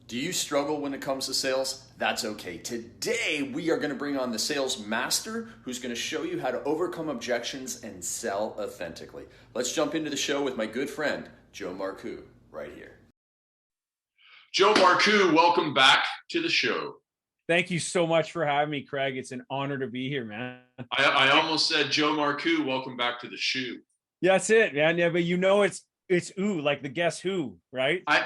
Do you struggle when it comes to sales? That's okay. Today, we are going to bring on the sales master who's going to show you how to overcome objections and sell authentically. Let's jump into the show with my good friend, Joe Marcoux, right here. Joe Marcoux, welcome back to the show. Thank you so much for having me, Craig. It's an honor to be here, man. I almost said Joe Marcoux, welcome back to the shoe. Yeah, that's it, man. Yeah, but you know it's ooh, like the Guess Who, right? I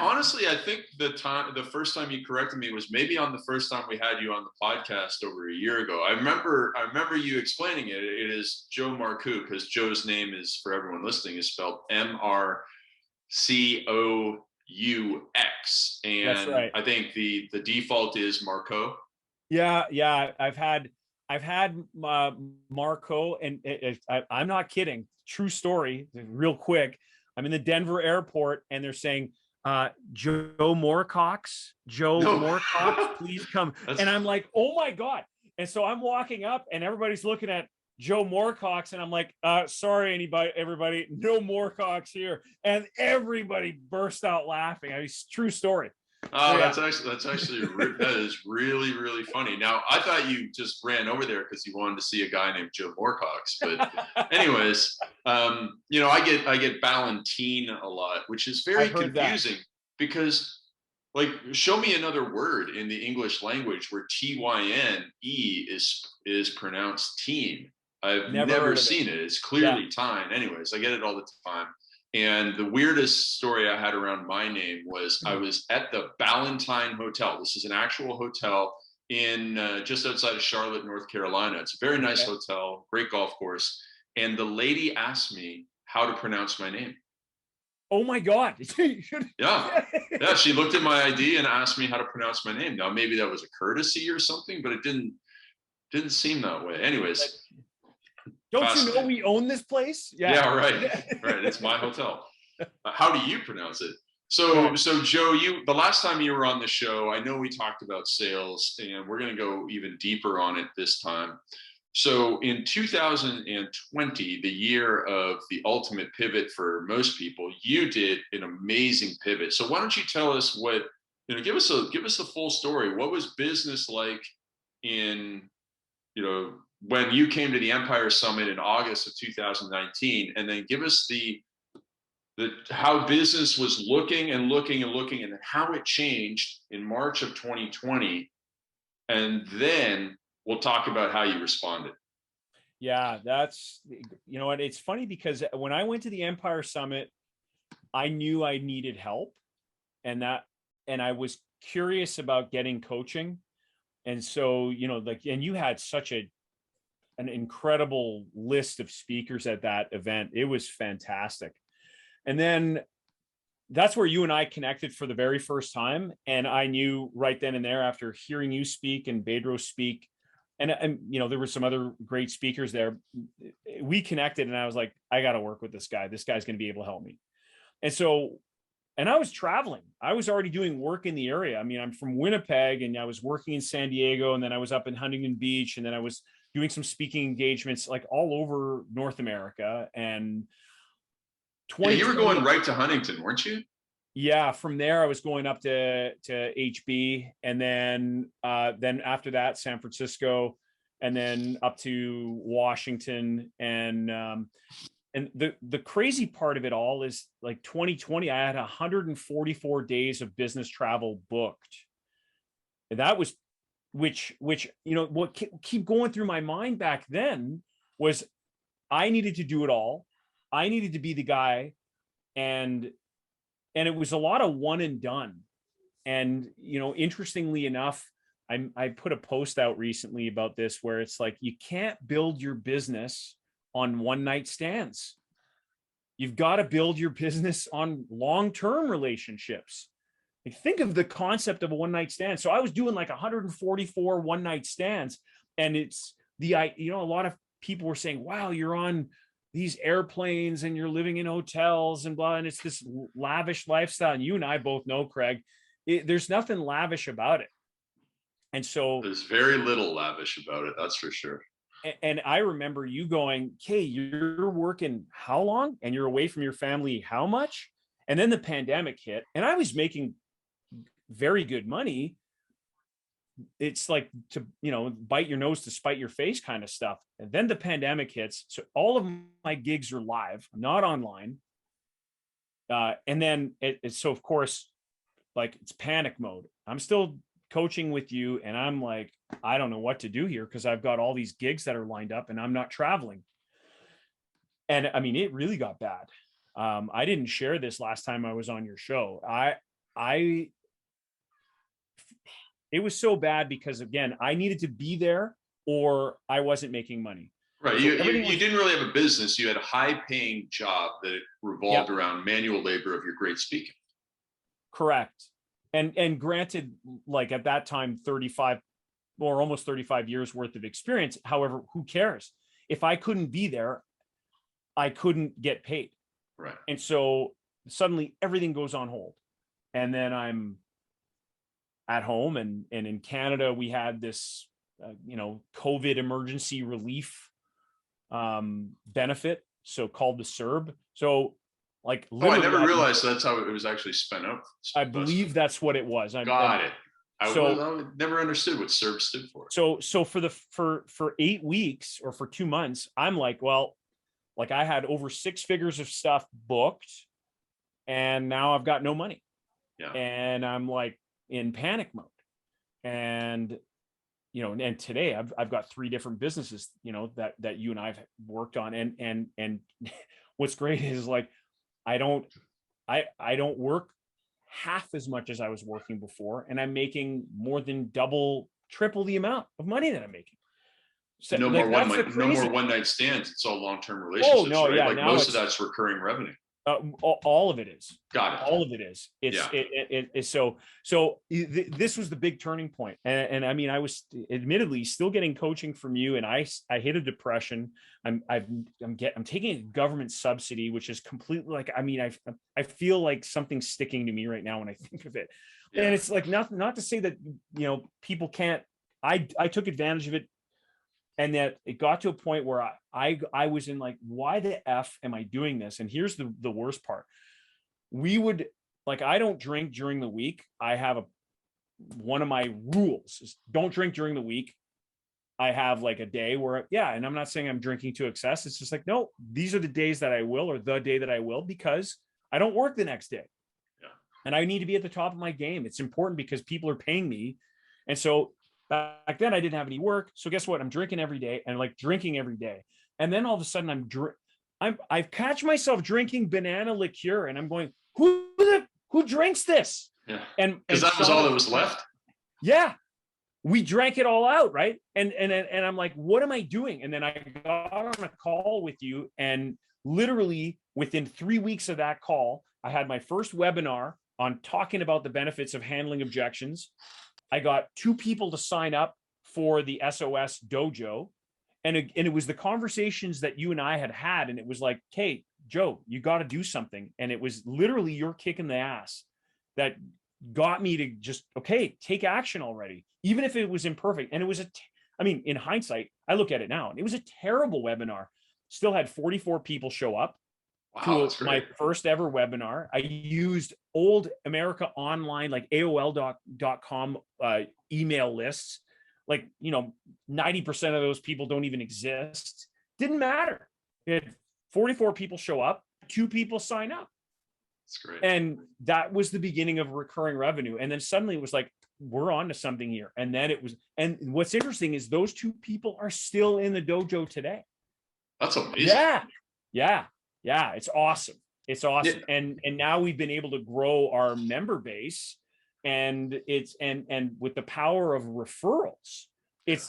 think the first time you corrected me was maybe on the first time we had you on the podcast over a year ago. I remember you explaining it. It is Joe Marcoux because Joe's name is, for everyone listening, is spelled Marcaux, and That's right. I think the default is Marcoux. Yeah. I've had Marco, and I'm not kidding. True story. Real quick, I'm in the Denver airport, and they're saying, Joe Moorcox, please come. And I'm like, oh my God. And so I'm walking up, and everybody's looking at Joe Moorcox, and I'm like, sorry, everybody, no Moorcox here. And everybody burst out laughing. I mean, true story. Oh, yeah. That is really, really funny. Now, I thought you just ran over there because you wanted to see a guy named Joe Moorcox. But anyways, I get Ballantyne a lot, which is very confusing because, like, show me another word in the English language where Tyne is pronounced teen. I've never seen it. It's clearly Tyne. Anyways, I get it all the time. And the weirdest story I had around my name was I was at the Ballantyne Hotel. This is an actual hotel in just outside of Charlotte, North Carolina. It's a very nice hotel, great golf course. And the lady asked me how to pronounce my name. Oh my God. Yeah. She looked at my ID and asked me how to pronounce my name. Now, maybe that was a courtesy or something, but it didn't seem that way. Anyways. Don't you know we own this place? Yeah, right. It's my hotel. How do you pronounce it? So Joe, the last time you were on the show, I know we talked about sales, and we're going to go even deeper on it this time. So in 2020, the year of the ultimate pivot for most people, you did an amazing pivot. So why don't you tell us give us the full story. What was business like in, when you came to the Empire Summit in August of 2019, and then give us the how business was looking and how it changed in March of 2020. And then we'll talk about how you responded. Yeah, that's, what, it's funny because when I went to the Empire Summit, I knew I needed help, and I was curious about getting coaching. And so, and you had such an incredible list of speakers at that event. It was fantastic. And then that's where you and I connected for the very first time. And I knew right then and there, after hearing you speak and Bedros speak, and there were some other great speakers there, we connected, and I was like, I got to work with this guy. This guy's going to be able to help me. And I was traveling. I was already doing work in the area. I mean, I'm from Winnipeg, and I was working in San Diego, and then I was up in Huntington Beach, and then I was doing some speaking engagements like all over North America. And you were going right to Huntington, weren't you? Yeah, from there I was going up to HB, and then after that San Francisco, and then up to Washington. And the crazy part of it all is, like, 2020, I had 144 days of business travel booked. And that was which what keep going through my mind back then was I needed to do it all. I needed to be the guy, and it was a lot of one and done. And interestingly enough, I put a post out recently about this, where it's like, you can't build your business on one night stands. You've got to build your business on long-term relationships. Like, think of the concept of a one night stand. So I was doing like 144 one night stands, and it's a lot of people were saying, wow, you're on these airplanes and you're living in hotels and blah, and it's this lavish lifestyle. And you and I both know, Craig, there's nothing lavish about it. And so there's very little lavish about it, that's for sure. And I remember you going, okay, you're working how long, and you're away from your family how much? And then the pandemic hit, and I was making very good money. It's like to, bite your nose to spite your face kind of stuff. And then the pandemic hits. So all of my gigs are live, not online. And then so of course, like it's panic mode. I'm still coaching with you and I'm like, I don't know what to do here because I've got all these gigs that are lined up and I'm not traveling. And I mean, it really got bad. I didn't share this last time I was on your show. It was so bad because, again, I needed to be there or I wasn't making money. Right. So you didn't really have a business. You had a high paying job that revolved around manual labor of your great speaking. Correct. And granted, like at that time, 35 or almost 35 years worth of experience. However, who cares? If I couldn't be there, I couldn't get paid. Right. And so suddenly everything goes on hold. And then I'm at home and in Canada, we had this, COVID emergency relief benefit. So called the CERB. So like, I never realized that's how it was actually spent out. I believe that's what it was. Got it. I never understood what CERB stood for. So for 8 weeks or for 2 months, I'm like, well, like I had over 6 figures of stuff booked and now I've got no money. Yeah. And I'm like in panic mode. And, and today I've got 3 different businesses, that you and I've worked on. And what's great is like, I don't work half as much as I was working before. And I'm making more than triple the amount of money that I'm making. So no more one night stands. It's all long-term relationships. Oh, no, right? yeah, like most of that's recurring revenue. All of it is. Got it. All of it is. This was the big turning point. And I mean, I was admittedly still getting coaching from you, and I hit a depression. I'm taking a government subsidy, which is completely like, I mean, I feel like something's sticking to me right now when I think of it. Yeah. And it's like not to say that, people can't. I took advantage of it. And that it got to a point where I was in like, why the F am I doing this? And here's the worst part. I don't drink during the week. I have one of my rules is don't drink during the week. I have like a day where, and I'm not saying I'm drinking to excess. It's just like, no, these are the days that I will, or the day that I will, because I don't work the next day. Yeah. And I need to be at the top of my game. It's important because people are paying me. And so back then I didn't have any work. So guess what? I'm drinking every day and like drinking every day. And then all of a sudden I've catch myself drinking banana liqueur and I'm going, who drinks this? Yeah. And because that was all that was left. Yeah. We drank it all out. Right. And I'm like, what am I doing? And then I got on a call with you, and literally within 3 weeks of that call, I had my first webinar on talking about the benefits of handling objections. I got 2 people to sign up for the SOS Dojo. And it was the conversations that you and I had. And it was like, hey, Joe, you got to do something. And it was literally your kick in the ass that got me to just, okay, take action already, even if it was imperfect. And it was in hindsight, I look at it now, and it was a terrible webinar. Still had 44 people show up. Wow, to my first ever webinar. I used old America Online, like AOL.com email lists. Like, 90% of those people don't even exist. Didn't matter. It had 44 people show up, 2 people sign up. That's great. And that was the beginning of recurring revenue. And then suddenly it was like, we're on to something here. And then and what's interesting is those 2 people are still in the dojo today. That's amazing. Yeah, it's awesome. It's awesome. Yeah. And now we've been able to grow our member base, and it's and with the power of referrals,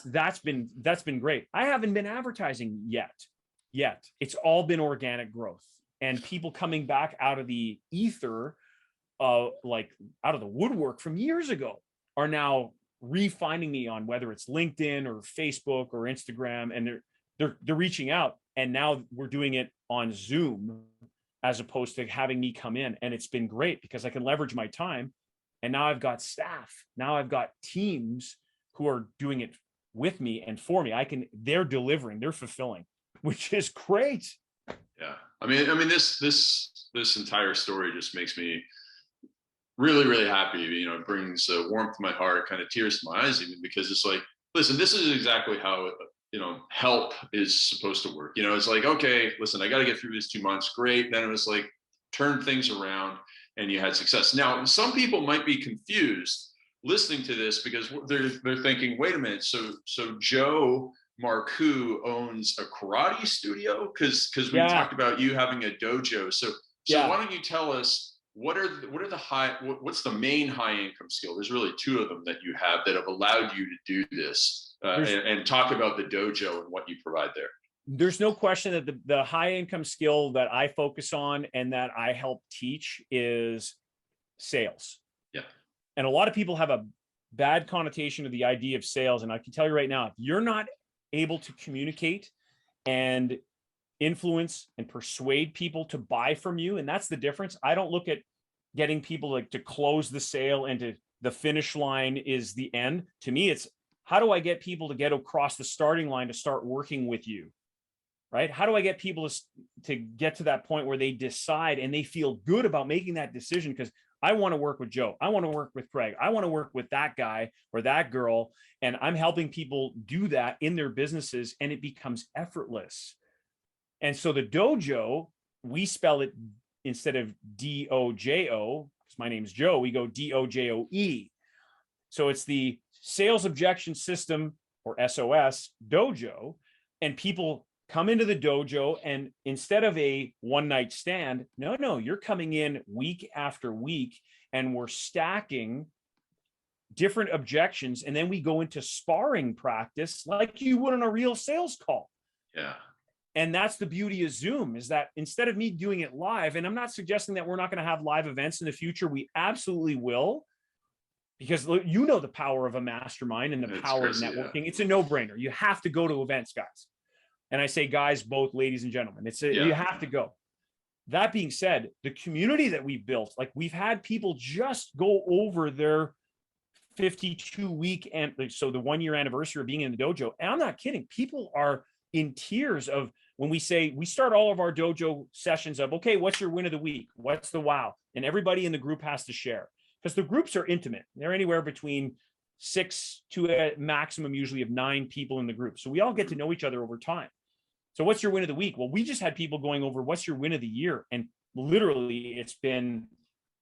that's been great. I haven't been advertising yet. It's all been organic growth, and people coming back out of the ether, like out of the woodwork from years ago, are now re-finding me on whether it's LinkedIn or Facebook or Instagram, and they're reaching out. And now we're doing it on Zoom as opposed to having me come in. And it's been great because I can leverage my time. And now I've got staff. Now I've got teams who are doing it with me and for me. They're delivering, they're fulfilling, which is great. Yeah. I mean, this entire story just makes me really, really happy. You know, it brings warmth to my heart, kind of tears to my eyes, even, because it's like, listen, this is exactly how, you know, help is supposed to work. You know, it's like, okay, listen, I got to get through this 2 months. Great. Then it was like, turn things around and you had success. Now, some people might be confused listening to this because they're thinking, wait a minute. So Joe Marcoux owns a karate studio? Because we talked about you having a dojo. So why don't you tell us what's the main high income skill? There's really two of them that you have that have allowed you to do this, and talk about the dojo and what you provide there. There's no question that the high income skill that I focus on and that I help teach is sales. Yeah. And a lot of people have a bad connotation of the idea of sales. And I can tell you right now, if you're not able to communicate and influence and persuade people to buy from you, and that's the difference. I don't look at getting people to close the sale and to the finish line is the end. To me, it's how do I get people to get across the starting line to start working with you? Right? How do I get people to get to that point where they decide and they feel good about making that decision? Because I want to work with Joe. I want to work with Craig. I want to work with that guy or that girl. And I'm helping people do that in their businesses, and it becomes effortless. And so the dojo, we spell it, instead of D-O-J-O, because my name's Joe, we go D-O-J-O-E. So it's the Sales Objection System, or SOS Dojo, and people come into the dojo, and instead of a one-night stand, no, you're coming in week after week, and we're stacking different objections, and then we go into sparring practice like you would on a real sales call. Yeah. And that's the beauty of Zoom, is that instead of me doing it live, and I'm not suggesting that we're not going to have live events in the future, we absolutely will, because you know the power of a mastermind and the power of networking. Yeah. It's a no-brainer. You have to go to events, guys. And I say guys, both ladies and gentlemen, you have to go. That being said, the community that we've built, like we've had people just go over their 52-week, and so the 1-year anniversary of being in the dojo. And I'm not kidding. People are in tears of when we say, we start all of our dojo sessions of, okay, what's your win of the week? What's the wow? And everybody in the group has to share, because the groups are intimate. They're anywhere between 6 to a maximum usually of 9 people in the group. So we all get to know each other over time. So what's your win of the week? Well, we just had people going over what's your win of the year. And literally it's been,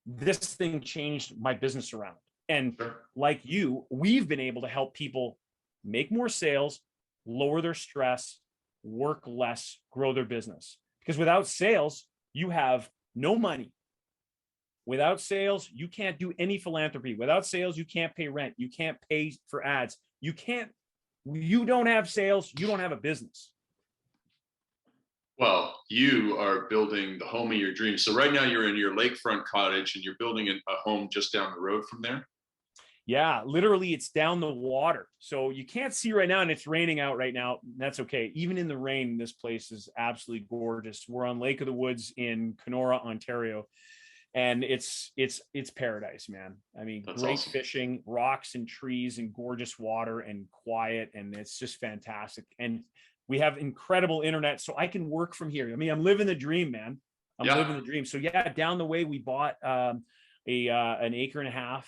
this thing changed my business around. And like you, we've been able to help people make more sales, lower their stress, work less, grow their business. Because without sales, you have no money. Without sales, you can't do any philanthropy. Without sales, you can't pay rent. You can't pay for ads. You don't have sales, you don't have a business. Well, you are building the home of your dreams. So right now you're in your lakefront cottage and you're building a home just down the road from there? Yeah, literally it's down the water. So you can't see right now, and it's raining out right now. That's okay. Even in the rain, this place is absolutely gorgeous. We're on Lake of the Woods in Kenora, Ontario. And it's paradise, man. I mean, that's great awesome. Fishing, rocks and trees and gorgeous water and quiet. And it's just fantastic. And we have incredible internet, so I can work from here. I mean, I'm living the dream, man. I'm living the dream. So yeah, down the way we bought an acre and a half,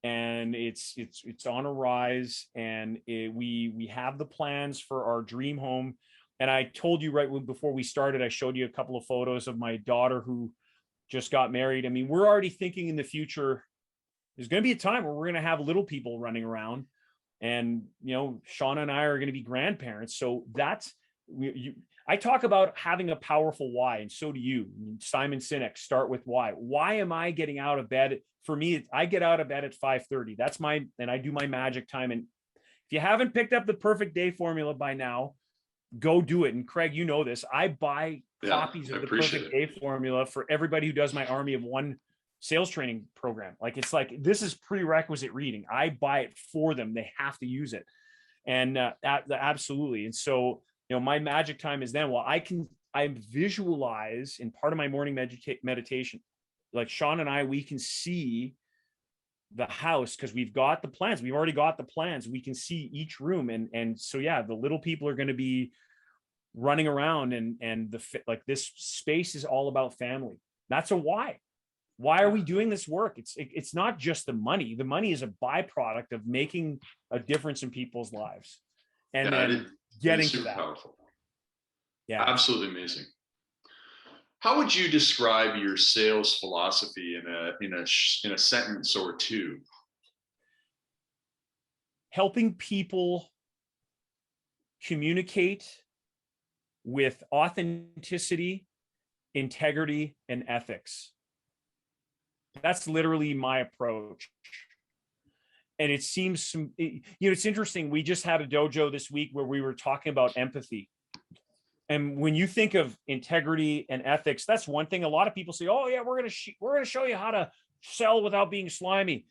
and it's on a rise, and we have the plans for our dream home. And I told you right before we started, I showed you a couple of photos of my daughter who just got married. I mean, we're already thinking in the future, there's going to be a time where we're going to have little people running around. And, Shanda and I are going to be grandparents. So I talk about having a powerful why, and so do you. Simon Sinek, start with why. Why am I getting out of bed? For me, I get out of bed at 5:30. And I do my magic time. And if you haven't picked up the perfect day formula by now, go do it. And Craig, you know this. I buy copies of the perfect day formula for everybody who does my Army of One sales training program. It's like, this is prerequisite reading. I buy it for them. They have to use it. And absolutely. And so, my magic time is then, I visualize in part of my morning meditation, like Sean and I, we can see the house because we've got the plans. We've already got the plans. We can see each room. And so, yeah, the little people are going to be running around, and this space is all about family. That's a why. Why are we doing this work? It's not just the money. The money is a byproduct of making a difference in people's lives, and then getting to that. Powerful. Yeah, absolutely amazing. How would you describe your sales philosophy in a sentence or two? Helping people communicate with authenticity, integrity, and ethics. That's literally my approach. And it seems, it's interesting. We just had a dojo this week where we were talking about empathy. And when you think of integrity and ethics, that's one thing. A lot of people say, "Oh yeah, we're going to show you how to sell without being slimy."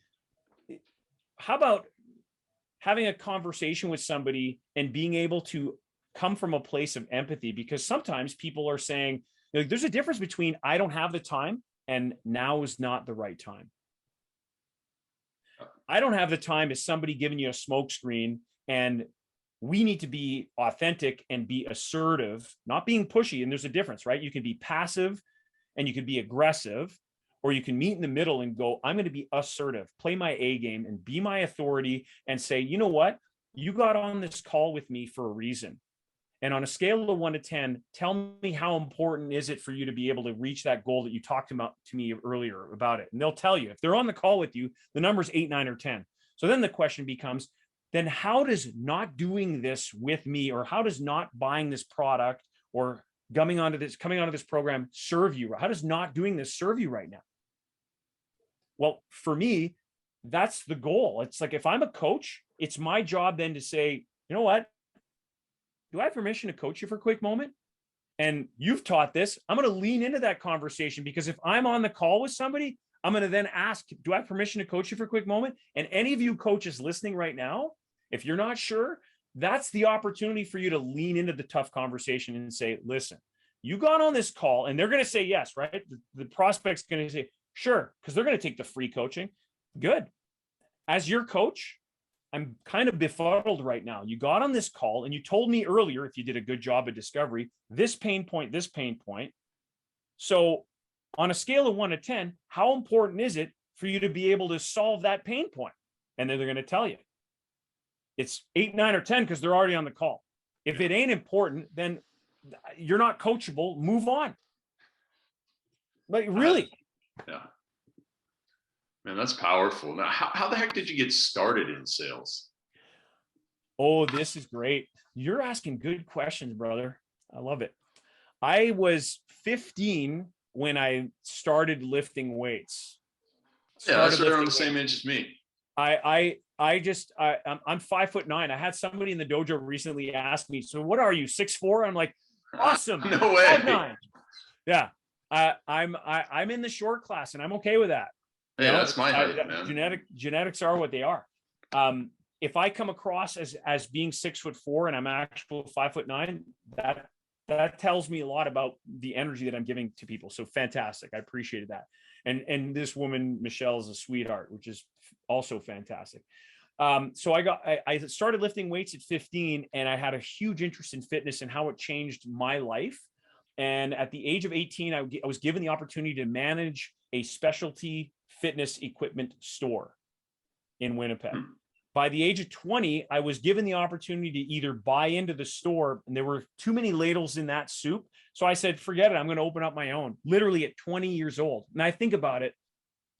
How about having a conversation with somebody and being able to come from a place of empathy? Because sometimes people are saying, there's a difference between "I don't have the time" and "now is not the right time." I don't have the time is somebody giving you a smoke screen, and we need to be authentic and be assertive, not being pushy. And there's a difference, right? You can be passive and you can be aggressive, or you can meet in the middle and go, "I'm going to be assertive, play my A game and be my authority and say, you know what? You got on this call with me for a reason. And on a scale of 1 to 10, tell me how important is it for you to be able to reach that goal that you talked about to me earlier about it." And they'll tell you, if they're on the call with you, the number's 8, 9, or 10. So then the question becomes, then how does not doing this with me, or how does not buying this product or coming onto this program serve you? How does not doing this serve you right now? Well, for me, that's the goal. It's like, if I'm a coach, it's my job then to say, you know what? Do I have permission to coach you for a quick moment? And you've taught this. I'm going to lean into that conversation, because if I'm on the call with somebody, I'm going to then ask, do I have permission to coach you for a quick moment? And any of you coaches listening right now, if you're not sure, that's the opportunity for you to lean into the tough conversation and say, listen, you got on this call, and they're going to say yes, right? The prospect's going to say, sure, because they're going to take the free coaching. Good. As your coach, I'm kind of befuddled right now. You got on this call and you told me earlier, if you did a good job of discovery, this pain point. So on a scale of 1 to 10, how important is it for you to be able to solve that pain point? And then they're going to tell you it's 8, 9, or 10, because they're already on the call. If it ain't important, then you're not coachable. Move on. Like, really. Yeah. Man, that's powerful. Now, how the heck did you get started in sales? Oh, this is great. You're asking good questions, brother. I love it. I was 15 when I started lifting weights. That's right, around the same age as me. I'm 5'9". I had somebody in the dojo recently ask me, "So what are you, 6'4"? I'm like, awesome. No way. 5'9". Yeah. I'm in the short class, and I'm okay with that. Hey, that's my height, man. Genetics are what they are. If I come across as being 6'4" and I'm actually 5'9", that tells me a lot about the energy that I'm giving to people. So fantastic. I appreciated that. And this woman, Michelle, is a sweetheart, which is also fantastic. So I started lifting weights at 15, and I had a huge interest in fitness and how it changed my life. And at the age of 18, I was given the opportunity to manage a specialty fitness equipment store in Winnipeg. By the age of 20, I was given the opportunity to either buy into the store, and there were too many ladles in that soup. So I said, forget it. I'm going to open up my own, literally at 20 years old. And I think about it.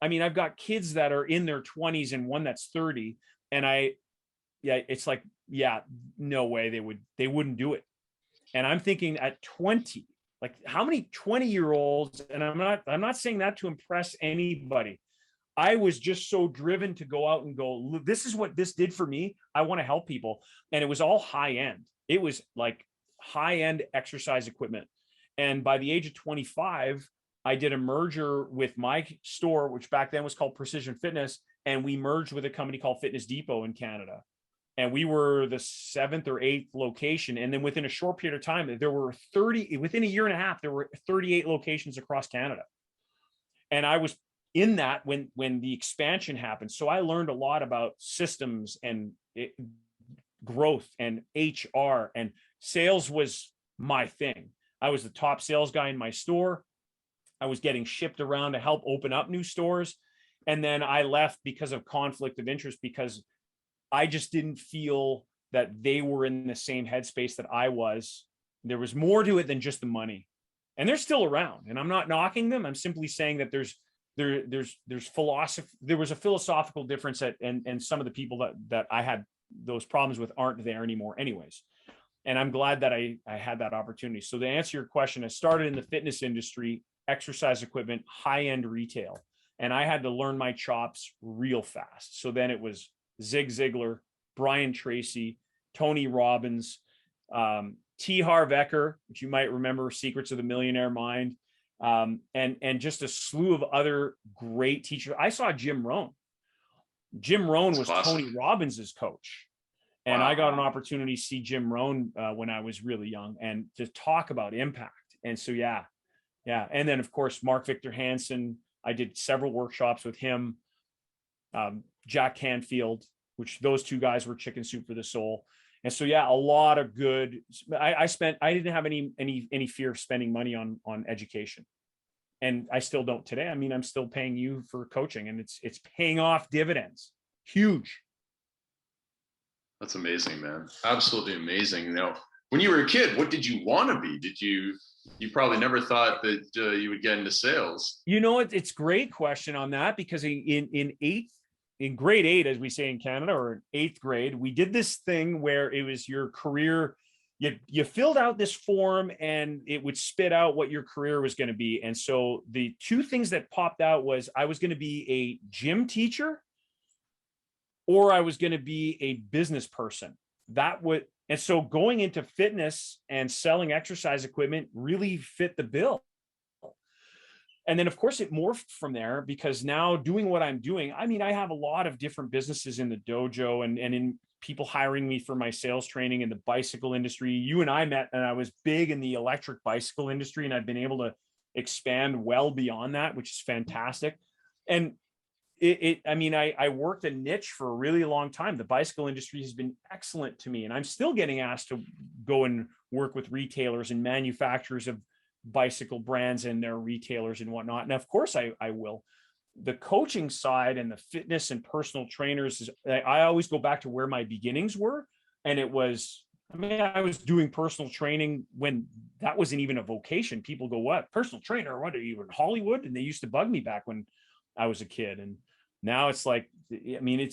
I mean, I've got kids that are in their 20s and one that's 30. And it's like, no way they wouldn't do it. And I'm thinking at 20, like, how many 20-year-olds, and I'm not saying that to impress anybody. I was just so driven to go out and go, this is what this did for me. I want to help people. And it was all high end. It was like high end exercise equipment. And by the age of 25, I did a merger with my store, which back then was called Precision Fitness. And we merged with a company called Fitness Depot in Canada. And we were the 7th or 8th location. And then within a short period of time, there were within a year and a half, there were 38 locations across Canada. And I was in that when the expansion happened. So I learned a lot about systems and growth and HR, and sales was my thing. I was the top sales guy in my store. I was getting shipped around to help open up new stores. And then I left because of conflict of interest, because I just didn't feel that they were in the same headspace that I was. There was more to it than just the money. And they're still around, and I'm not knocking them. I'm simply saying that there's philosophy. There was a philosophical difference and some of the people that I had those problems with aren't there anymore anyways. And I'm glad that I had that opportunity. So to answer your question, I started in the fitness industry, exercise equipment, high-end retail. And I had to learn my chops real fast. So then it was Zig Ziglar, Brian Tracy, Tony Robbins, T. Harv Eker, which you might remember, Secrets of the Millionaire Mind, and just a slew of other great teachers. I saw Jim Rohn. Jim Rohn was classic. Tony Robbins' coach. And Wow. I got an opportunity to see Jim Rohn when I was really young and to talk about impact. And so, yeah. And then, of course, Mark Victor Hansen. I did several workshops with him, Jack Canfield, which those two guys were chicken soup for the soul. And so, yeah, a lot of good. I didn't have any fear of spending money on education. And I still don't today. I mean, I'm still paying you for coaching, and it's paying off dividends. Huge. That's amazing, man. Absolutely amazing. Now, when you were a kid, what did you want to be? You probably never thought that you would get into sales. You know what? It's a great question on that, because in grade 8, as we say in Canada, or 8th grade, we did this thing where it was your career. You filled out this form and it would spit out what your career was going to be. And so the two things that popped out was I was going to be a gym teacher, or I was going to be a business person. And so going into fitness and selling exercise equipment really fit the bill. And then, of course, it morphed from there, because now doing what I'm doing, I mean, I have a lot of different businesses in the dojo and in people hiring me for my sales training in the bicycle industry. You and I met, and I was big in the electric bicycle industry, and I've been able to expand well beyond that, which is fantastic. And I worked a niche for a really long time. The bicycle industry has been excellent to me, and I'm still getting asked to go and work with retailers and manufacturers of bicycle brands and their retailers and whatnot. And of course I will. The coaching side and the fitness and personal trainers I always go back to where my beginnings were. And it was, I was doing personal training when that wasn't even a vocation. People go, what, personal trainer? What, are you in Hollywood? And they used to bug me back when I was a kid. And now it's like, I mean,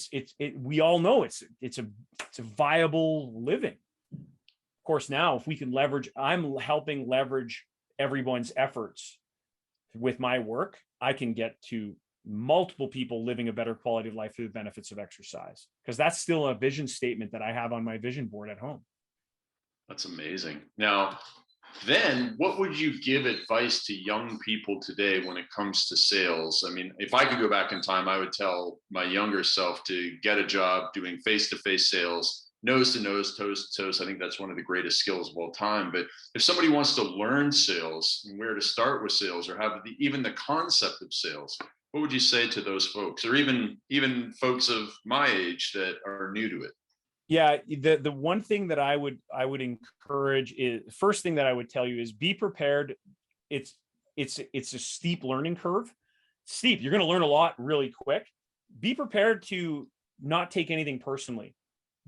we all know it's a viable living. Of course, now if we can leverage, I'm helping leverage everyone's efforts with my work. I can get to multiple people living a better quality of life through the benefits of exercise, because that's still a vision statement that I have on my vision board at home. That's amazing. Now, then what would you give advice to young people today when it comes to sales? I mean, if I could go back in time, I would tell my younger self to get a job doing face-to-face sales, nose to nose, toes to toes. I think that's one of the greatest skills of all time. But if somebody wants to learn sales and where to start with sales, or have even the concept of sales, what would you say to those folks, or even folks of my age that are new to it? Yeah, the one thing that I would encourage is, first thing that I would tell you is be prepared. It's a steep learning curve. Steep. You're going to learn a lot really quick. Be prepared to not take anything personally.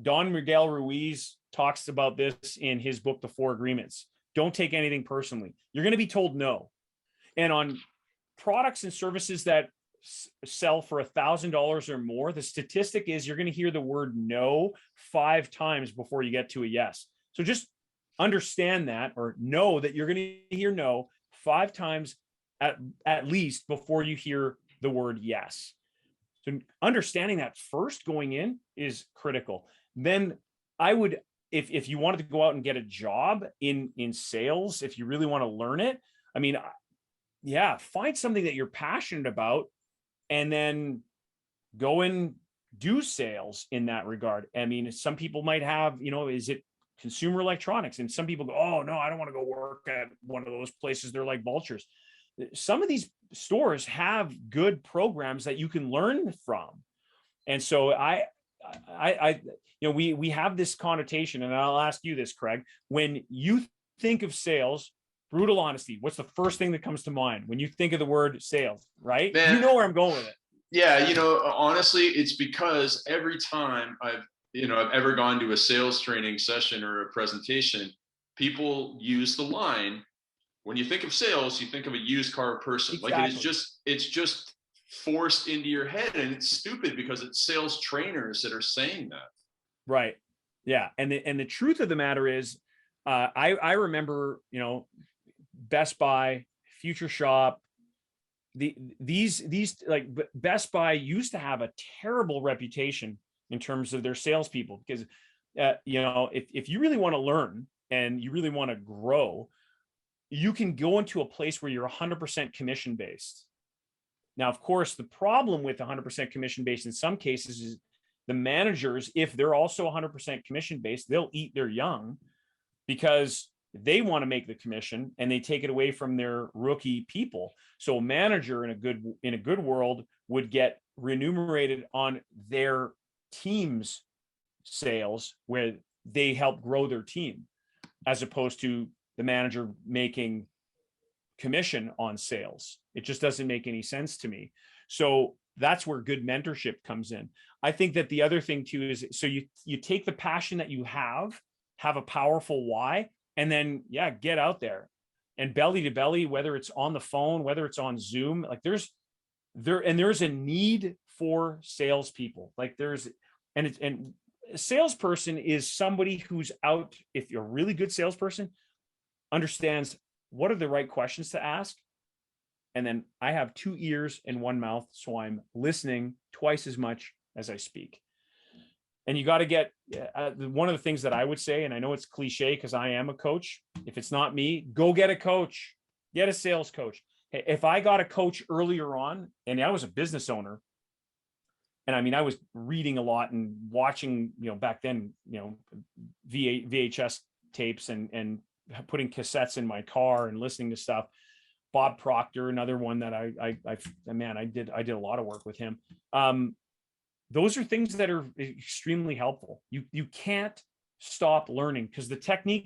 Don Miguel Ruiz talks about this in his book, The Four Agreements. Don't take anything personally. You're going to be told no. And on products and services that sell for $1,000 or more, the statistic is you're going to hear the word no 5 times before you get to a yes. So just understand that, or know that you're going to hear no 5 times at least before you hear the word yes. So understanding that first going in is critical. Then I would, if you wanted to go out and get a job in sales, if you really want to learn it, I mean, yeah, find something that you're passionate about, and then go and do sales in that regard. I mean, some people might have, is it consumer electronics? And some people go, oh no, I don't want to go work at one of those places. They're like vultures. Some of these stores have good programs that you can learn from. And so we have this connotation, and I'll ask you this, Craig, when you think of sales, brutal honesty. What's the first thing that comes to mind when you think of the word sales, right? Man, you know where I'm going with it. Yeah, honestly, it's because every time I've ever gone to a sales training session or a presentation, people use the line, when you think of sales, you think of a used car person. Exactly. Like it's just forced into your head, and it's stupid because it's sales trainers that are saying that. Right. Yeah. And the truth of the matter is, I remember, Best Buy, Future Shop, these like Best Buy used to have a terrible reputation in terms of their salespeople, because if you really want to learn and you really want to grow, you can go into a place where you're 100% commission based. Now, of course, the problem with 100% commission based in some cases is the managers, if they're also 100% commission based, they'll eat their young because they want to make the commission and they take it away from their rookie people. So a manager in a good world would get remunerated on their team's sales where they help grow their team, as opposed to the manager making commission on sales. It just doesn't make any sense to me. So that's where good mentorship comes in. I think that the other thing too is, so you take the passion that you have a powerful why, and then get out there and belly to belly, whether it's on the phone, whether it's on Zoom. Like there's a need for salespeople. Like and a salesperson is somebody who's out, if you're a really good salesperson, understands what are the right questions to ask. And then I have 2 ears and 1 mouth, so I'm listening twice as much as I speak. And you got to get one of the things that I would say, and I know it's cliche because I am a coach. If it's not me, go get a coach, get a sales coach. If I got a coach earlier on, and I was a business owner, and I mean, I was reading a lot and watching, back then, VHS tapes and putting cassettes in my car and listening to stuff. Bob Proctor, another one that I did a lot of work with him. Those are things that are extremely helpful. You can't stop learning, because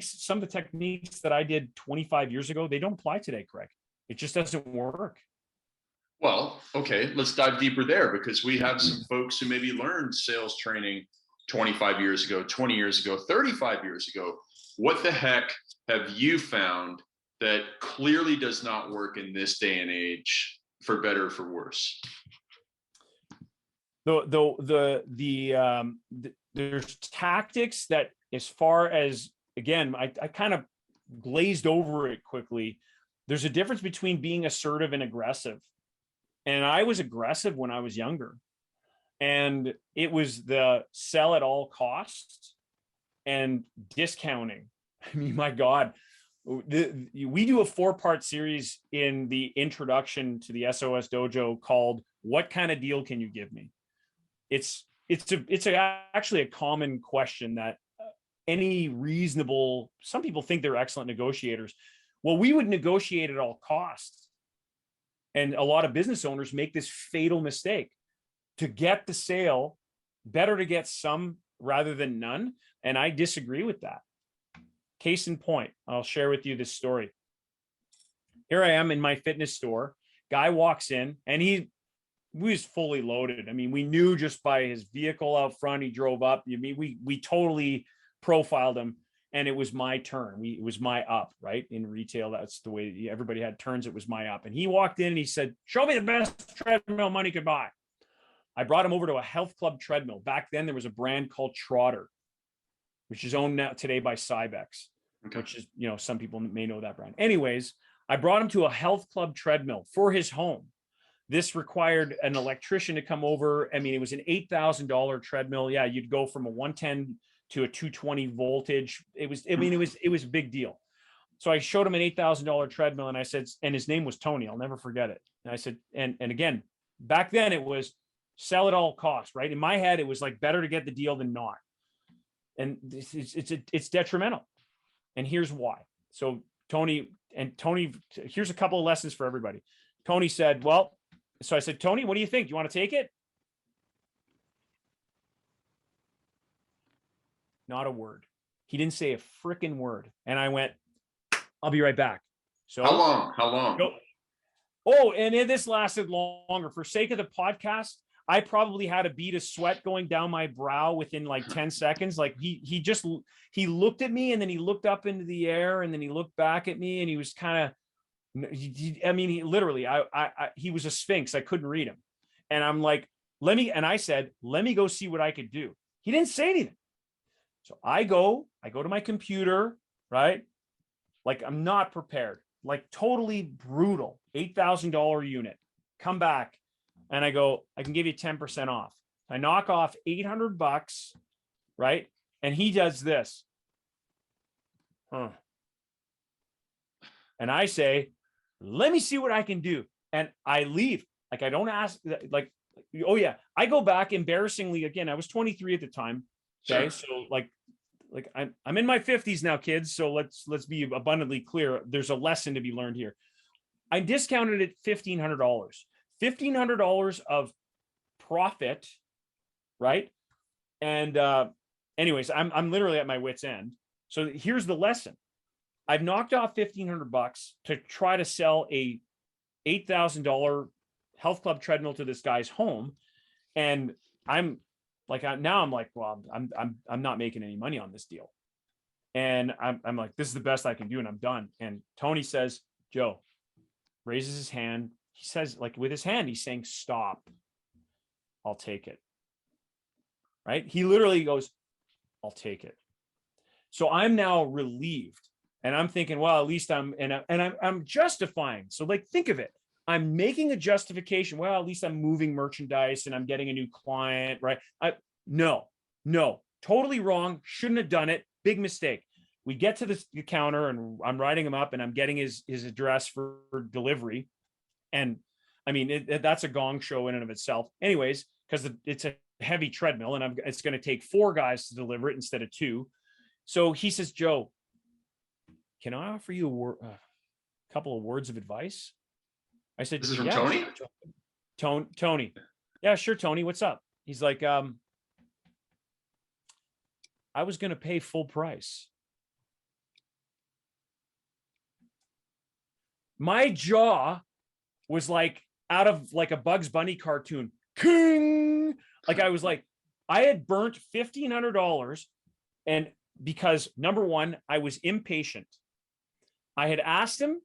some of the techniques that I did 25 years ago, they don't apply today, Craig. It just doesn't work. Well, okay, let's dive deeper there, because we have some folks who maybe learned sales training 25 years ago, 20 years ago, 35 years ago. What the heck have you found that clearly does not work in this day and age, for better or for worse? There's tactics that, as far as, again, I kind of glazed over it quickly. There's a difference between being assertive and aggressive. And I was aggressive when I was younger. And it was the sell at all costs and discounting. I mean, my God, we do a 4-part series in the introduction to the SOS Dojo called "What Kind of Deal Can You Give Me?" It's actually a common question that some people think they're excellent negotiators. Well, we would negotiate at all costs. And a lot of business owners make this fatal mistake. To get the sale, better to get some rather than none. And I disagree with that. Case in point, I'll share with you this story. Here I am in my fitness store. Guy walks in and he was fully loaded. I mean, we knew just by his vehicle out front, he drove up. I mean, we totally profiled him, and it was my turn. It was my up, right? In retail, that's the way everybody had turns. It was my up. And he walked in and he said, "Show me the best treadmill money could buy." I brought him over to a health club treadmill. Back then, there was a brand called Trotter, which is owned now today by Cybex, okay, which is, some people may know that brand. Anyways, I brought him to a health club treadmill for his home. This required an electrician to come over. I mean, it was an $8,000 treadmill. Yeah, you'd go from a 110 to a 220 voltage. It was a big deal. So I showed him an $8,000 treadmill, and I said, and his name was Tony. I'll never forget it. And I said, and again, back then it was sell at all costs, right? In my head, it was like better to get the deal than not. And it's detrimental. And here's why. So Tony, here's a couple of lessons for everybody. Tony said, so I said, "Tony, what do you think? You want to take it?" Not a word. He didn't say a freaking word. And I went, "I'll be right back." So How long? Oh, and this lasted longer. For sake of the podcast, I probably had a bead of sweat going down my brow within like 10 seconds. Like he looked at me, and then he looked up into the air, and then he looked back at me, and he was kind of, I mean, he literally, he was a sphinx. I couldn't read him. And I'm like, I said, let me go see what I could do. He didn't say anything. So I go to my computer, right? Like, I'm not prepared, like totally brutal, $8,000 unit, come back. And I go, I can give you 10% off. I knock off $800, right? And he does this. And I say, let me see what I can do. And I leave. Like, I don't ask, like, oh yeah. I go back, embarrassingly, again, I was 23 at the time. Okay. Sure. So like I'm in my 50s now, kids. So let's be abundantly clear. There's a lesson to be learned here. I discounted it $1,500. $1,500 of profit, right? And anyways, I'm literally at my wit's end. So here's the lesson. I've knocked off $1,500 to try to sell a $8,000 health club treadmill to this guy's home, and I'm like, well, I'm not making any money on this deal, and I'm like, this is the best I can do, and I'm done. And Tony says, Joe, raises his hand. He says, like, with his hand, he's saying, stop. I'll take it. Right? He literally goes, I'll take it. So I'm now relieved, and I'm thinking, well, at least I'm justifying. So like, think of it. I'm making a justification. Well, at least I'm moving merchandise and I'm getting a new client, right? No, totally wrong. Shouldn't have done it. Big mistake. We get to the counter, and I'm writing him up, and I'm getting his address for delivery. And I mean, that's a gong show in and of itself. Anyways, because it's a heavy treadmill, and it's going to take 4 guys to deliver it instead of 2. So he says, Joe, can I offer you a couple of words of advice? I said, this is from Tony? Sure. Tony. Yeah, sure, Tony. What's up? He's like, I was going to pay full price. My jaw was like out of like a Bugs Bunny cartoon. King! Like, I was like, I had burnt $1,500, and because number one, I was impatient. I had asked him,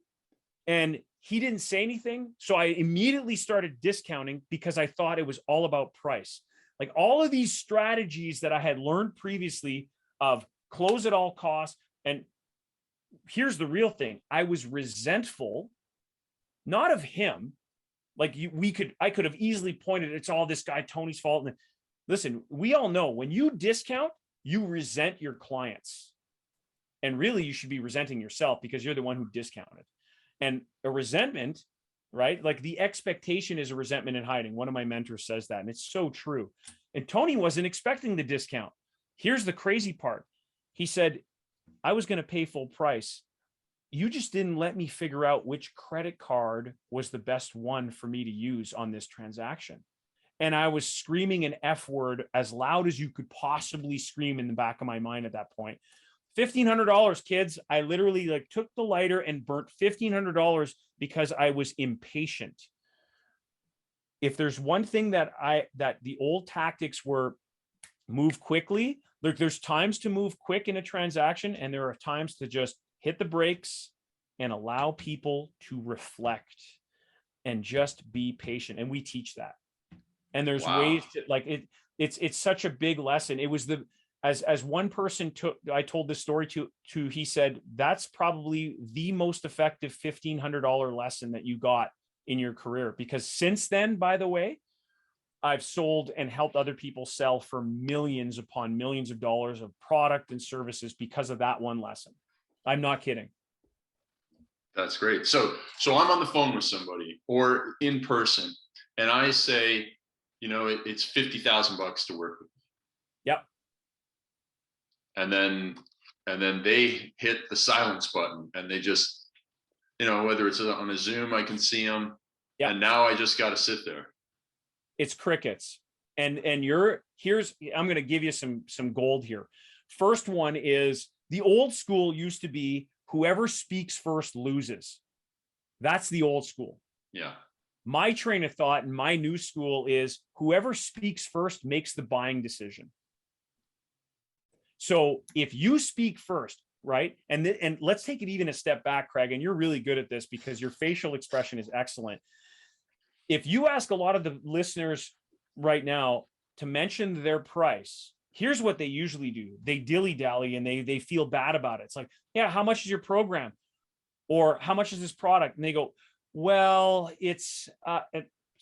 and he didn't say anything. So I immediately started discounting because I thought it was all about price. Like, all of these strategies that I had learned previously of close at all costs. And here's the real thing. I was resentful, not of him. Like, I could have easily pointed, it's all this guy Tony's fault. And listen, we all know when you discount, you resent your clients. And really, you should be resenting yourself because you're the one who discounted. And a resentment, right? Like, the expectation is a resentment in hiding. One of my mentors says that, and it's so true. And Tony wasn't expecting the discount. Here's the crazy part. He said, I was going to pay full price. You just didn't let me figure out which credit card was the best one for me to use on this transaction. And I was screaming an F word as loud as you could possibly scream in the back of my mind at that point. $1,500, kids. I literally like took the lighter and burnt $1,500 because I was impatient. If there's one thing that the old tactics were move quickly, there's times to move quick in a transaction, and there are times to just hit the brakes and allow people to reflect and just be patient. And we teach that. And there's ways to, like, it's such a big lesson. It was as one person I told this story to, he said, that's probably the most effective $1,500 lesson that you got in your career. Because since then, by the way, I've sold and helped other people sell for millions upon millions of dollars of product and services because of that one lesson. I'm not kidding. That's great. So I'm on the phone with somebody or in person, and I say, it's $50,000 to work with. Yep. And then they hit the silence button, and they just, whether it's on a Zoom, I can see them. Yep. And now I just got to sit there. It's crickets. And I'm going to give you some gold here. First one is, the old school used to be whoever speaks first loses. That's the old school. Yeah. My train of thought and my new school is whoever speaks first makes the buying decision. So if you speak first, right? And let's take it even a step back, Craig, and you're really good at this because your facial expression is excellent. If you ask a lot of the listeners right now to mention their price, here's what they usually do. They dilly-dally and they feel bad about it. It's like, yeah, how much is your program? Or how much is this product? And they go, well, it's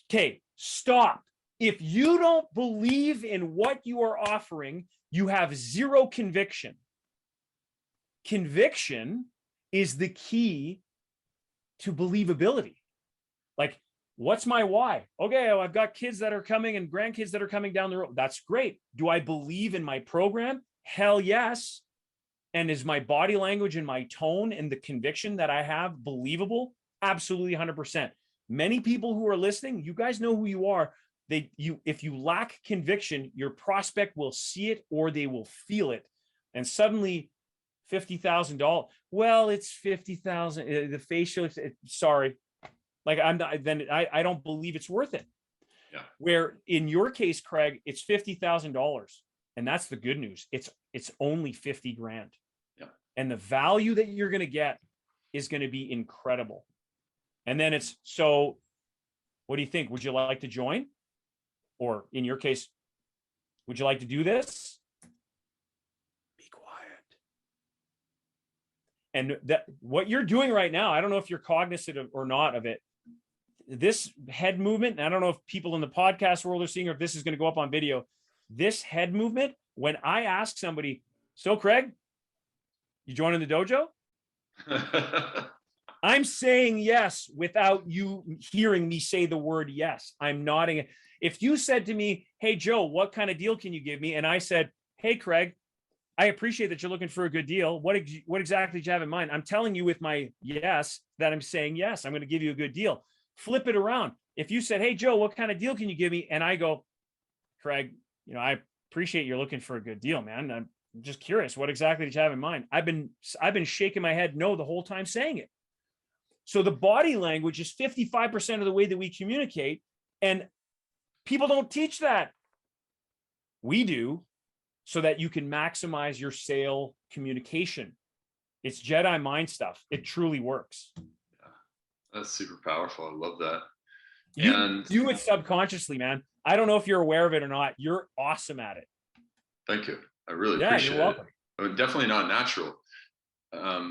okay, stop. If you don't believe in what you are offering, you have zero conviction. Conviction is the key to believability. Like, what's my why? Okay, well, I've got kids that are coming and grandkids that are coming down the road. That's great. Do I believe in my program? Hell yes. And is my body language and my tone and the conviction that I have believable? Absolutely 100%. Many people who are listening, you guys know who you are. If you lack conviction, your prospect will see it or they will feel it. And suddenly $50,000. Well, it's 50,000. The facial, sorry. Like I don't believe it's worth it. Yeah. Where in your case, Craig, it's $50,000. And that's the good news. It's only 50 grand. Yeah. And the value that you're going to get is going to be incredible. And then so what do you think? Would you like to join? Or in your case, would you like to do this? Be quiet. And that what you're doing right now, I don't know if you're cognizant of or not of it. This head movement, and I don't know if people in the podcast world are seeing or if this is going to go up on video. This head movement, when I ask somebody, so Craig, you joining the dojo? I'm saying yes without you hearing me say the word yes. I'm nodding. If you said to me, hey, Joe, what kind of deal can you give me? And I said, hey, Craig, I appreciate that you're looking for a good deal. What exactly did you have in mind? I'm telling you with my yes that I'm saying yes. I'm going to give you a good deal. Flip it around. If you said, hey, Joe, what kind of deal can you give me? And I go, Craig, I appreciate you're looking for a good deal, man. I'm just curious. What exactly did you have in mind? I've been shaking my head no the whole time saying it. So the body language is 55% of the way that we communicate. And people don't teach that. We do, so that you can maximize your sale communication. It's Jedi mind stuff. It truly works. Yeah, that's super powerful. I love that. You do it subconsciously, man. I don't know if you're aware of it or not. You're awesome at it. Thank you. I really appreciate you're welcome. it. Definitely not natural.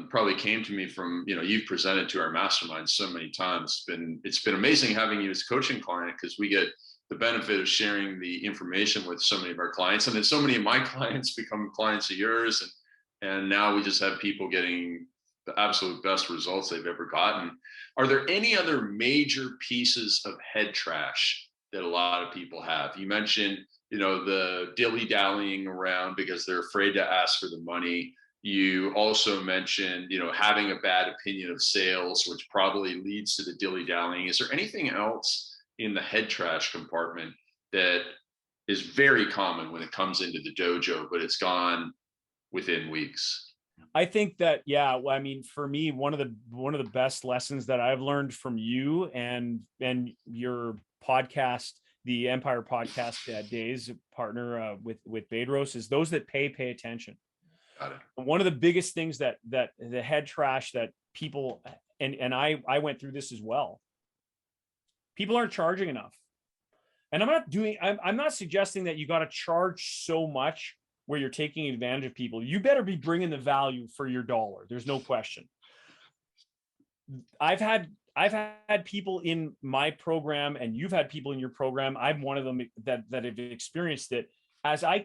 Probably came to me from, you've presented to our mastermind so many times. It's been amazing having you as a coaching client because we get the benefit of sharing the information with so many of our clients. And then so many of my clients become clients of yours. And now we just have people getting the absolute best results they've ever gotten. Are there any other major pieces of head trash that a lot of people have? You mentioned, the dilly-dallying around because they're afraid to ask for the money. You also mentioned, having a bad opinion of sales, which probably leads to the dilly-dallying. Is there anything else in the head trash compartment that is very common when it comes into the dojo, but it's gone within weeks? I think that, yeah, well, I mean, for me, one of the best lessons that I've learned from you and your podcast, the Empire Podcast days partner with Bedros, is those that pay attention. Got it. One of the biggest things that the head trash that people, and I went through this as well. People aren't charging enough. And I'm not suggesting that you got to charge so much where you're taking advantage of people. You better be bringing the value for your dollar. There's no question. I've had people in my program, and you've had people in your program. I'm one of them that have experienced it. As I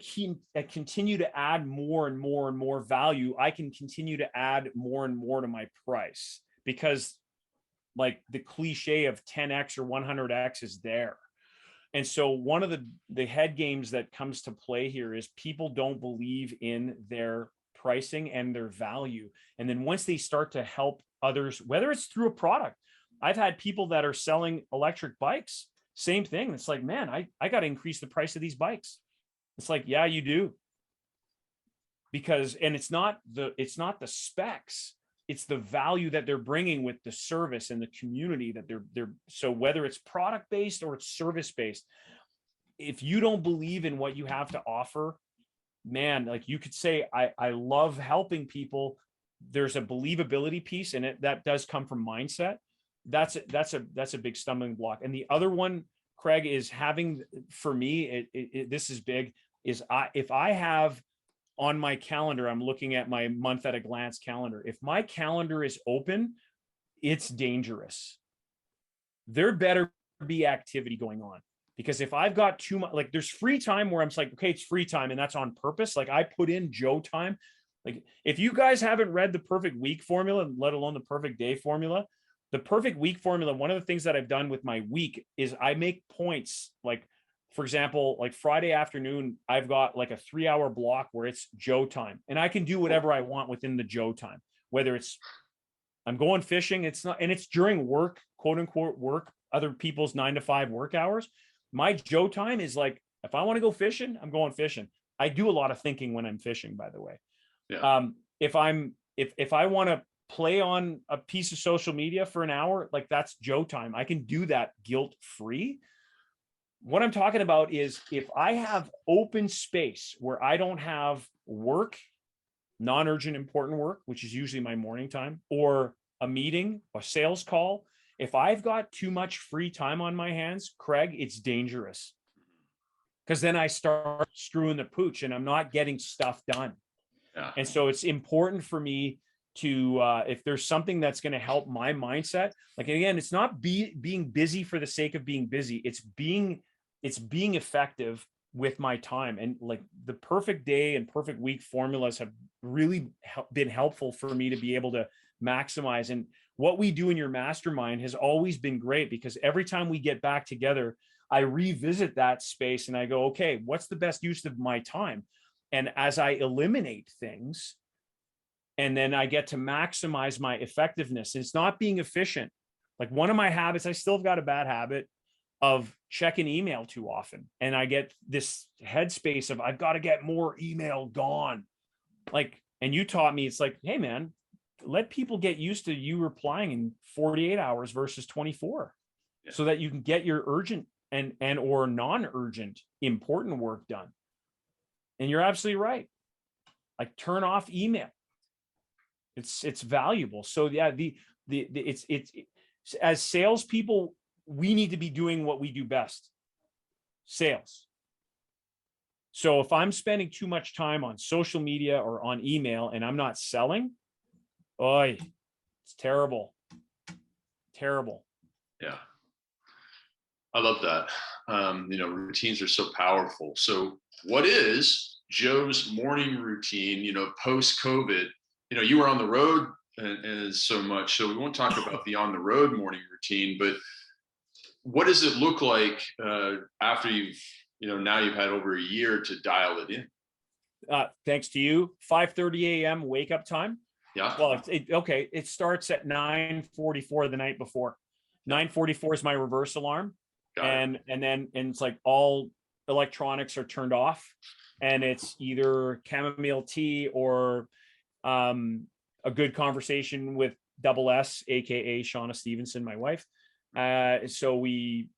continue to add more and more and more value, I can continue to add more and more to my price because, like, the cliche of 10x or 100x is there. And so one of the head games that comes to play here is people don't believe in their pricing and their value. And then once they start to help others, whether it's through a product, I've had people that are selling electric bikes, same thing. It's like, man, I got to increase the price of these bikes. It's like, yeah, you do. Because, and it's not the specs. it's the value that they're bringing with the service and the community that they're so whether it's product based or it's service based, if you don't believe in what you have to offer, man, like you could say, I love helping people. There's a believability piece in it that does come from mindset. That's a big stumbling block. And the other one, Craig, is having, for me, this is big, is if I have on my calendar, I'm looking at my month at a glance calendar. If my calendar is open, it's dangerous. There better be activity going on. Because if I've got too much, like there's free time where I'm like, okay, it's free time, and that's on purpose. Like I put in Joe time. Like if you guys haven't read the perfect week formula, let alone the perfect day formula, the perfect week formula, one of the things that I've done with my week is I make points. Like, for example, like Friday afternoon, I've got like a 3-hour block where it's Joe time, and I can do whatever I want within the Joe time, whether it's I'm going fishing, it's not, and it's during work, quote unquote work, other people's 9 to 5 work hours. My Joe time is like, if I want to go fishing, I'm going fishing. I do a lot of thinking when I'm fishing, by the way. Yeah. If I want to play on a piece of social media for an hour, like that's Joe time. I can do that guilt free. What I'm talking about is if I have open space where I don't have work, non-urgent important work, which is usually my morning time, or a meeting, a sales call, if I've got too much free time on my hands, Craig, it's dangerous. Because then I start screwing the pooch and I'm not getting stuff done. Yeah. And so it's important for me to, if there's something that's going to help my mindset, like, again, it's not being busy for the sake of being busy. It's being effective with my time. And like the perfect day and perfect week formulas have really been helpful for me to be able to maximize. And what we do in your mastermind has always been great, because every time we get back together, I revisit that space and I go, okay, what's the best use of my time? And as I eliminate things, and then I get to maximize my effectiveness, it's not being efficient. Like one of my habits, I still have got a bad habit of checking email too often. And I get this headspace of, I've got to get more email gone. Like, and you taught me, it's like, hey man, let people get used to you replying in 48 hours versus 24, so that you can get your urgent and or non-urgent important work done. And you're absolutely right. Like turn off email. It's valuable. So yeah, it's as salespeople, we need to be doing what we do best, sales. So if I'm spending too much time on social media or on email and I'm not selling, it's terrible. Terrible. Yeah. I love that. Routines are so powerful. So what is Joe's morning routine, post-COVID? You were on the road and so much, so we won't talk about the on the road morning routine, but what does it look like after now you've had over a year to dial it in? Thanks to you, 5:30 a.m. wake up time. Yeah. Well, it starts at 9:44 the night before. 9:44 is my reverse alarm. And it's like all electronics are turned off, and it's either chamomile tea or a good conversation with Double S, aka Shanda Stevenson, my wife. So we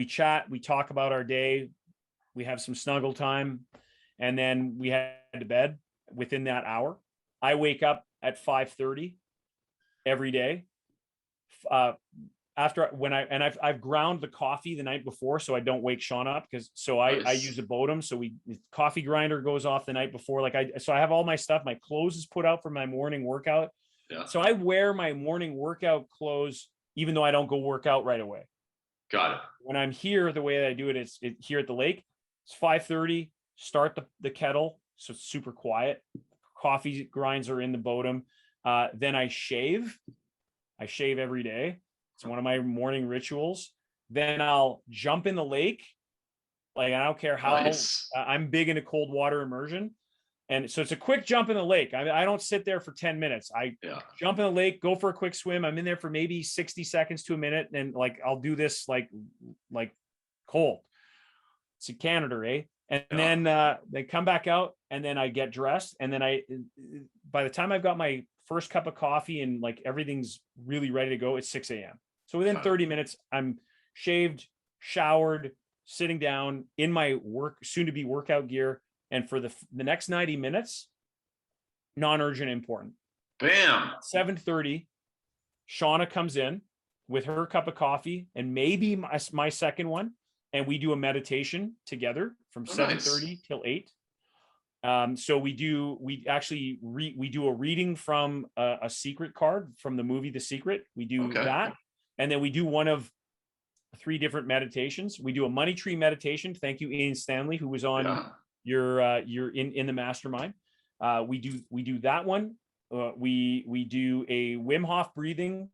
chat, we talk about our day, we have some snuggle time, and then we head to bed within that hour. I wake up at 5:30 every day. I've ground the coffee the night before, so I don't wake Sean up, I use a Bodum. So coffee grinder goes off the night before. So I have all my stuff. My clothes is put out for my morning workout. Yeah. So I wear my morning workout clothes, even though I don't go work out right away. Got it. When I'm here, the way that I do it is here at the lake. It's 5:30. Start the kettle, so it's super quiet. Coffee grinds are in the Bodum. Then I shave. I shave every day. It's one of my morning rituals. Then I'll jump in the lake. Like, I don't care how I'm big into cold water immersion. And so it's a quick jump in the lake. I don't sit there for 10 minutes. I jump in the lake, go for a quick swim. I'm in there for maybe 60 seconds to a minute. And I'll do this like cold. It's in Canada, eh? And then they come back out, and then I get dressed. And then by the time I've got my first cup of coffee and like everything's really ready to go, it's 6 a.m. So within 30 minutes, I'm shaved, showered, sitting down in my soon to be workout gear. And for the next 90 minutes, non-urgent, important. Bam. 7:30, Shauna comes in with her cup of coffee and maybe my second one. And we do a meditation together from 7:30 till 8. So we do a reading from a secret card from the movie The Secret. We do that. And then we do one of 3 different meditations. We do a money tree meditation. Thank you, Ian Stanley, who was on your in the mastermind. We do that one. We do a Wim Hof breathing,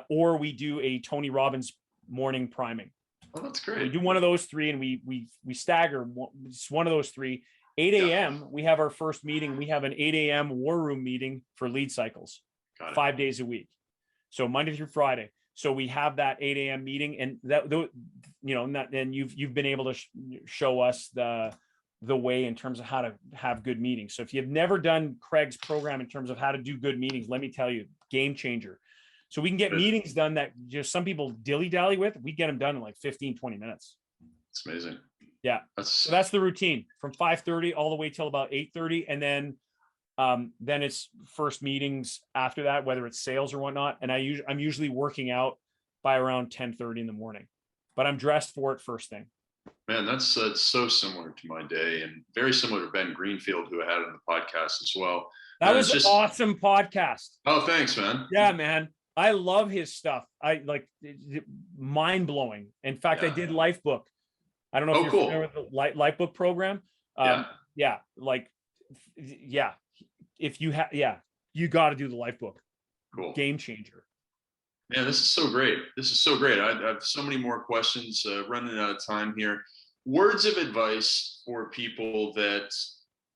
or we do a Tony Robbins morning priming. Oh, that's great. We do one of those 3, and we stagger. It's one of those 3. 8 a.m. We have our first meeting. We have an 8 a.m. war room meeting for lead cycles, 5 days a week. So Monday through Friday. So we have that 8 a.m. meeting, and and you've been able to show us the way in terms of how to have good meetings. So if you've never done Craig's program in terms of how to do good meetings, let me tell you, game changer. So we can get meetings done that just some people dilly-dally with. We get them done in like 15, 20 minutes. It's amazing. Yeah. So that's the routine from 5:30 all the way till about 8:30. And then it's first meetings after that, whether it's sales or whatnot. And I'm usually working out by around 10:30 in the morning, but I'm dressed for it first thing. Man, that's so similar to my day, and very similar to Ben Greenfield, who I had on the podcast as well. That was an awesome podcast. Oh, thanks, man. Yeah, man. I love his stuff. I like mind blowing. In fact, I did Lifebook. I don't know if you're familiar with the Lifebook program. If you you got to do the Lifebook. Cool. Game changer. Man, this is so great. I have so many more questions, running out of time here. Words of advice for people that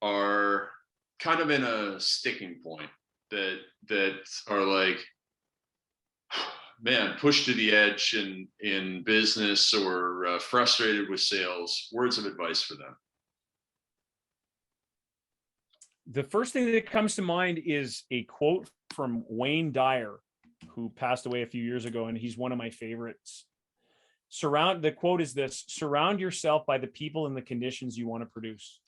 are kind of in a sticking point, that are like, man, pushed to the edge in business, or frustrated with sales. Words of advice for them. The first thing that comes to mind is a quote from Wayne Dyer, who passed away a few years ago, and he's one of my favorites. The quote is this: surround yourself by the people and the conditions you want to produce.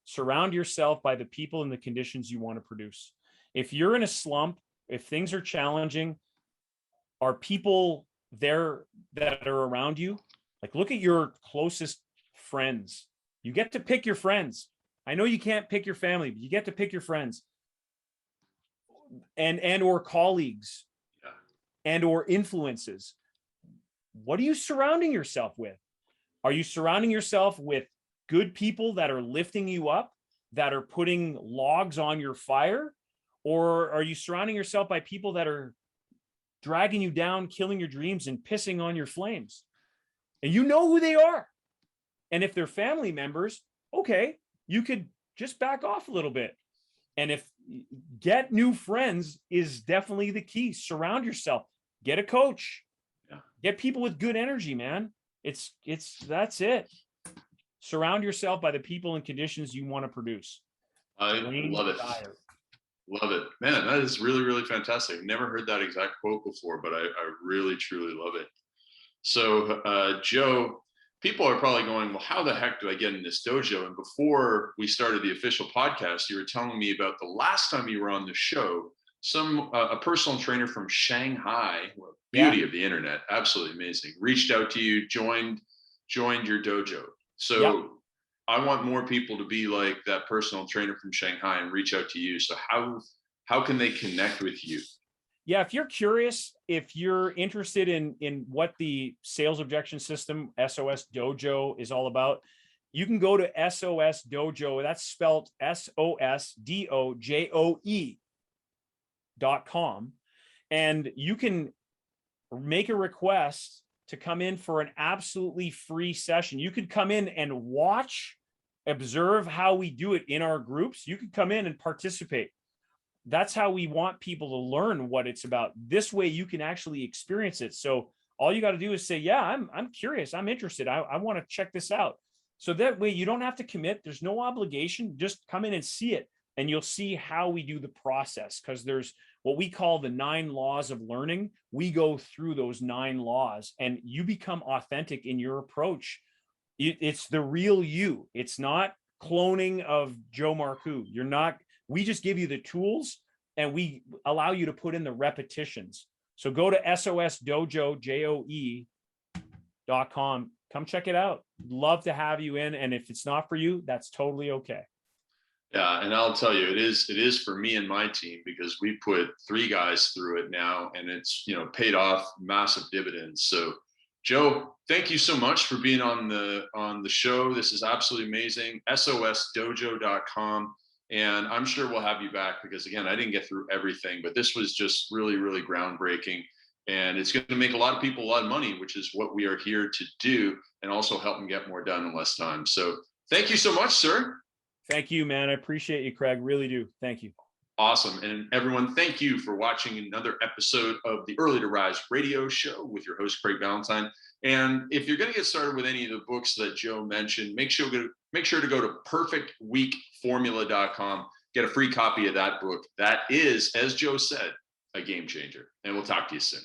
Surround yourself by the people and the conditions you want to produce. If you're in a slump, if things are challenging, are people there that are around you? Like, look at your closest friends. You get to pick your friends. I know you can't pick your family, but you get to pick your friends and or colleagues and or influences. What are you surrounding yourself with? Are you surrounding yourself with good people that are lifting you up, that are putting logs on your fire? Or are you surrounding yourself by people that are dragging you down, killing your dreams, and pissing on your flames? And you know who they are. And if they're family members, okay, you could just back off a little bit. And if get new friends is definitely the key. Surround yourself. Get a coach. Get people with good energy, man. That's it. Surround yourself by the people and conditions you want to produce. I love it. Love it. Man, that is really, really fantastic. I've never heard that exact quote before, but I really, truly love it. So, Joe, people are probably going, well, how the heck do I get in this dojo? And before we started the official podcast, you were telling me about the last time you were on the show, a personal trainer from Shanghai, beauty of the internet, absolutely amazing, reached out to you, joined your dojo. So I want more people to be like that personal trainer from Shanghai and reach out to you. So how can they connect with you? Yeah, if you're curious, if you're interested in what the sales objection system, SOS Dojo, is all about, you can go to SOS Dojo. That's spelled SOSDOJOE.com. And you can make a request to come in for an absolutely free session. You could come in and watch, observe how we do it in our groups. You could come in and participate. That's how we want people to learn what it's about. This way you can actually experience it. So all you got to do is say, yeah, I'm curious. I'm interested. I want to check this out. So that way you don't have to commit. There's no obligation. Just come in and see it. and you'll see how we do the process, because there's what we call the 9 laws of learning. We go through those 9 laws, and you become authentic in your approach. It's the real you. It's not cloning of Joe Marcoux. We just give you the tools, and we allow you to put in the repetitions. So go to SOS Dojo, JOE.com. Come check it out. Love to have you in. And if it's not for you, that's totally okay. Yeah, and I'll tell you, it is for me and my team, because we put 3 guys through it now, and it's, paid off massive dividends. So Joe, thank you so much for being on the show. This is absolutely amazing. SOSDojo.com. And I'm sure we'll have you back, because again, I didn't get through everything, but this was just really, really groundbreaking. And it's going to make a lot of people a lot of money, which is what we are here to do, and also help them get more done in less time. So thank you so much, sir. Thank you, man. I appreciate you, Craig. Really do. Thank you. Awesome. And everyone, thank you for watching another episode of the Early to Rise radio show with your host, Craig Ballantyne. And if you're going to get started with any of the books that Joe mentioned, make sure to go to perfectweekformula.com, get a free copy of that book. That is, as Joe said, a game changer. And we'll talk to you soon.